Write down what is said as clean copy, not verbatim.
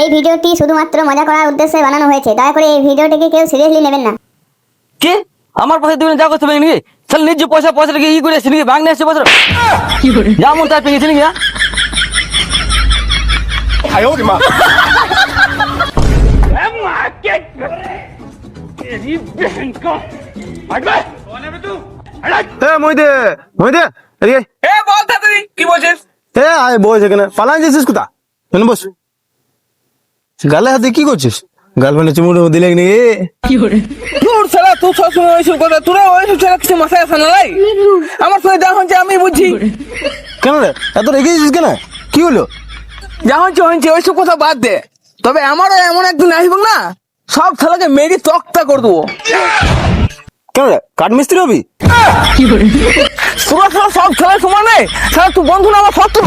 এই ভিডিওটি শুধুমাত্র মজা করার উদ্দেশ্যে বানানো হয়েছে, দয়া করে এই ভিডিওটিকে কেউ সিরিয়াসলি নেবেন না। কে আমার পয়সা দিবেন যা করতে পারি নাকি? তাহলে নিজে পয়সাটাকে ই করে আসছি নাকি? ভাঙনে আসছে পয়সা যেমন তার পেয়েছি নাকি? মহিদে মহিদে এদিকে এ বল তাড়াতাড়ি কি বলছিস? আয় বস এখানে পালান যাচ্ছিস কোথা? এখানে বস। গালে হাতে কি করছিস? গার্লফ্রেন্ডের চুমুর দিলে কি তোর সারা তুই সবসময় ওইসব কথা, তোরা ওইসব ছাড়া কিছু মাথায় আসে না লাই? আমার সঙ্গে যা হচ্ছে আমি বুঝছি। কেন রে এত রেগে যাচ্ছিস কেন? কি হলো? যা হচ্ছে ওইসব কথা বাদ দে। তবে আমারও এমন একদিন আসবো না, সব ছেলেকে মেরি তক্তা করে দেবো। কেন রে কাঠ মিস্ত্রি হবি? তোরা সব ছেলে সমান নেই, তুই বন্ধু না আমার শত্রু।